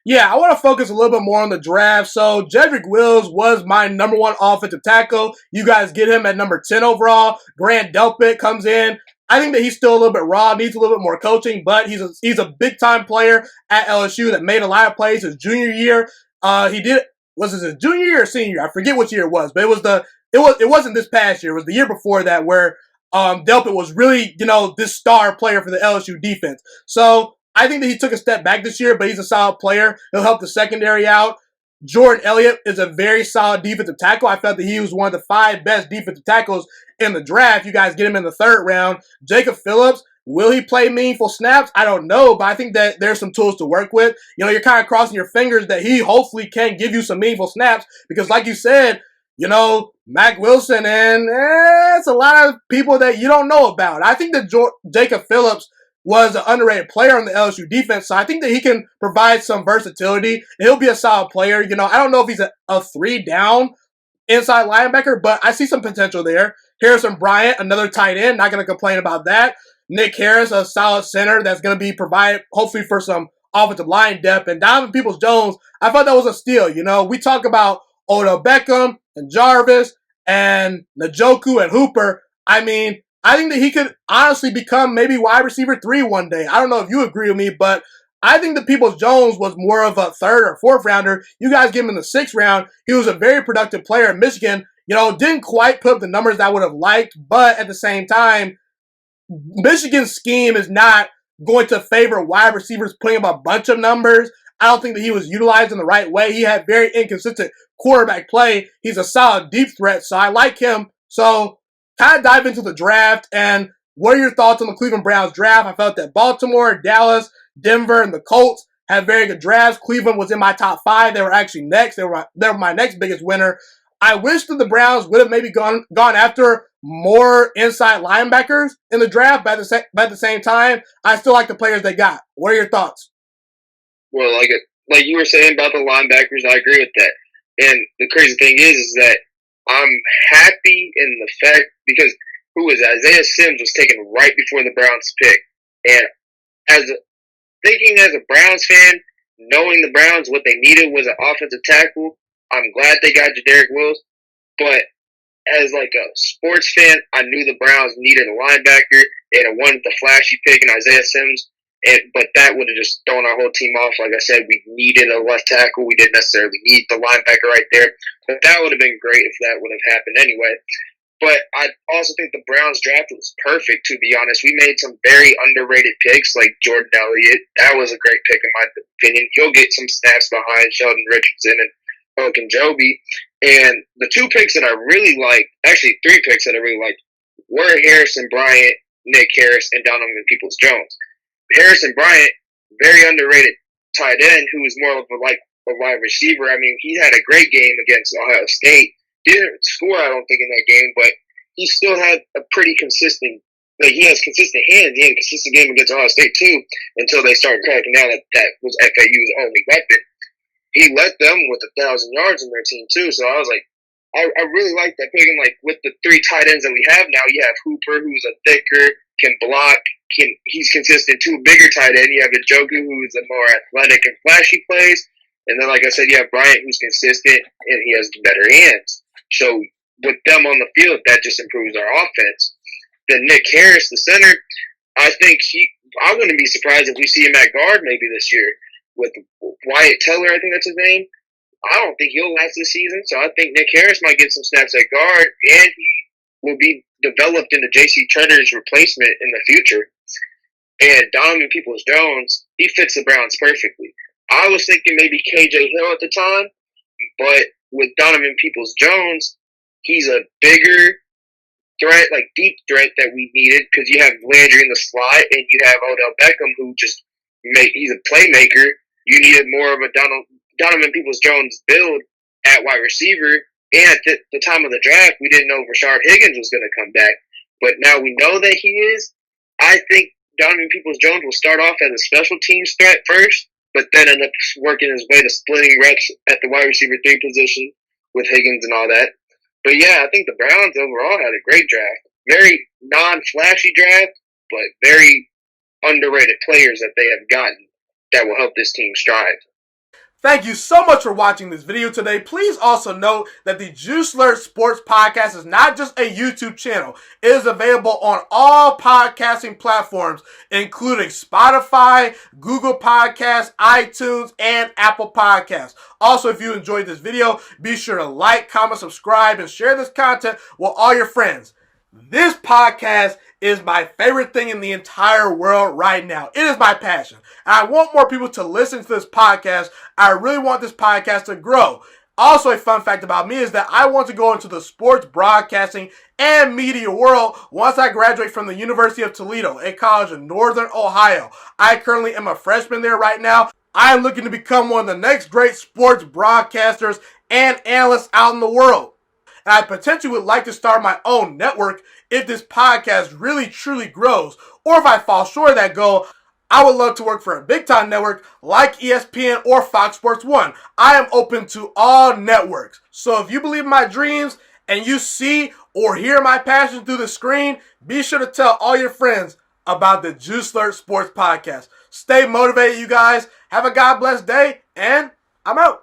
Yeah, I want to focus a little bit more on the draft. So, Jedrick Wills was my number one offensive tackle. You guys get him at number 10 overall. Grant Delpit comes in. I think that he's still a little bit raw, needs a little bit more coaching, but he's a big time player at LSU that made a lot of plays his junior year. He did was it his junior year or senior year? I forget which year it was, but it wasn't this past year. It was the year before that where Delpit was really this star player for the LSU defense. So I think that he took a step back this year, but he's a solid player. He'll help the secondary out. Jordan Elliott is a very solid defensive tackle. I felt that he was one of the 5 best defensive tackles in the draft. You guys get him in the 3rd round. Jacob Phillips, will he play meaningful snaps? I don't know, but I think that there's some tools to work with. You're kind of crossing your fingers that he hopefully can give you some meaningful snaps because like you said, Mac Wilson and it's a lot of people that you don't know about. I think that Jacob Phillips was an underrated player on the LSU defense, so I think that he can provide some versatility. He'll be a solid player. I don't know if he's a 3 down inside linebacker, but I see some potential there. Harrison Bryant, another tight end, not going to complain about that. Nick Harris, a solid center that's going to be provided hopefully for some offensive line depth. And Donovan Peoples-Jones, I thought that was a steal. We talk about Odell Beckham and Jarvis and Njoku and Hooper. I think that he could honestly become maybe wide receiver 3 one day. I don't know if you agree with me, but I think that Peoples-Jones was more of a 3rd or 4th rounder. You guys give him in the 6th round. He was a very productive player at Michigan. Didn't quite put up the numbers that I would have liked, but at the same time, Michigan's scheme is not going to favor wide receivers putting up a bunch of numbers. I don't think that he was utilized in the right way. He had very inconsistent quarterback play. He's a solid deep threat, so I like him. So kind of dive into the draft, and what are your thoughts on the Cleveland Browns draft? I felt that Baltimore, Dallas, Denver, and the Colts had very good drafts. Cleveland was in my top 5. They were actually next. They were my next biggest winner. I wish that the Browns would have maybe gone after more inside linebackers in the draft, but at the same time, I still like the players they got. What are your thoughts? Well, like you were saying about the linebackers, I agree with that. And the crazy thing is that I'm happy in the fact because Isaiah Sims was taken right before the Browns pick, and thinking as a Browns fan, knowing the Browns what they needed was an offensive tackle. I'm glad they got Jedrick Wills, but as like a sports fan, I knew the Browns needed a linebacker. They had wanted the flashy pick in Isaiah Sims, but that would have just thrown our whole team off. Like I said, we needed a left tackle. We didn't necessarily need the linebacker right there, but that would have been great if that would have happened anyway. But I also think the Browns draft was perfect, to be honest. We made some very underrated picks, like Jordan Elliott. That was a great pick, in my opinion. He'll get some snaps behind Sheldon Richardson and Ogunjobi. And the 2 picks that I really liked, actually 3 picks that I really liked, were Harrison Bryant, Nick Harris, and Donovan Peoples-Jones. Harrison Bryant, very underrated tight end, who was more of a wide receiver. He had a great game against Ohio State. Didn't score, I don't think, in that game, but he still had a pretty consistent. He has consistent hands. He had a consistent game against Ohio State too, until they started cracking down that was FAU's only weapon. He led them with 1,000 yards in their team too. So I was like, I really like that pick. And like with the 3 tight ends that we have now, you have Hooper, who's a thicker, can block, he's consistent too. Bigger tight end. You have Njoku, who's a more athletic and flashy plays. And then, like I said, you have Bryant, who's consistent and he has better hands. So with them on the field, that just improves our offense. Then Nick Harris, the center, I think I wouldn't be surprised if we see him at guard maybe this year with Wyatt Teller, I think that's his name. I don't think he'll last this season, so I think Nick Harris might get some snaps at guard, and he will be developed into J.C. Tretter's replacement in the future. And Donovan Peoples-Jones, he fits the Browns perfectly. I was thinking maybe K.J. Hill at the time, but with Donovan Peoples-Jones, he's a bigger threat, like deep threat that we needed because you have Landry in the slot and you have Odell Beckham who he's a playmaker. You needed more of a Donovan Peoples-Jones build at wide receiver. And at the time of the draft, we didn't know if Rashard Higgins was going to come back. But now we know that he is. I think Donovan Peoples-Jones will start off as a special teams threat first, but then end up working his way to splitting reps at the wide receiver 3 position with Higgins and all that. But yeah, I think the Browns overall had a great draft. Very non-flashy draft, but very underrated players that they have gotten that will help this team strive. Thank you so much for watching this video today. Please also note that the Juiciest Sports Podcast is not just a YouTube channel. It is available on all podcasting platforms, including Spotify, Google Podcasts, iTunes, and Apple Podcasts. Also, if you enjoyed this video, be sure to like, comment, subscribe, and share this content with all your friends. This podcast is my favorite thing in the entire world right now. It is my passion. And I want more people to listen to this podcast. I really want this podcast to grow. Also, a fun fact about me is that I want to go into the sports broadcasting and media world once I graduate from the University of Toledo, a college in Northern Ohio. I currently am a freshman there right now. I am looking to become one of the next great sports broadcasters and analysts out in the world. And I potentially would like to start my own network if this podcast really truly grows. Or if I fall short of that goal, I would love to work for a big time network like ESPN or Fox Sports 1. I am open to all networks. So if you believe in my dreams and you see or hear my passion through the screen, be sure to tell all your friends about the Juiciest Sports Podcast. Stay motivated, you guys. Have a God bless day, and I'm out.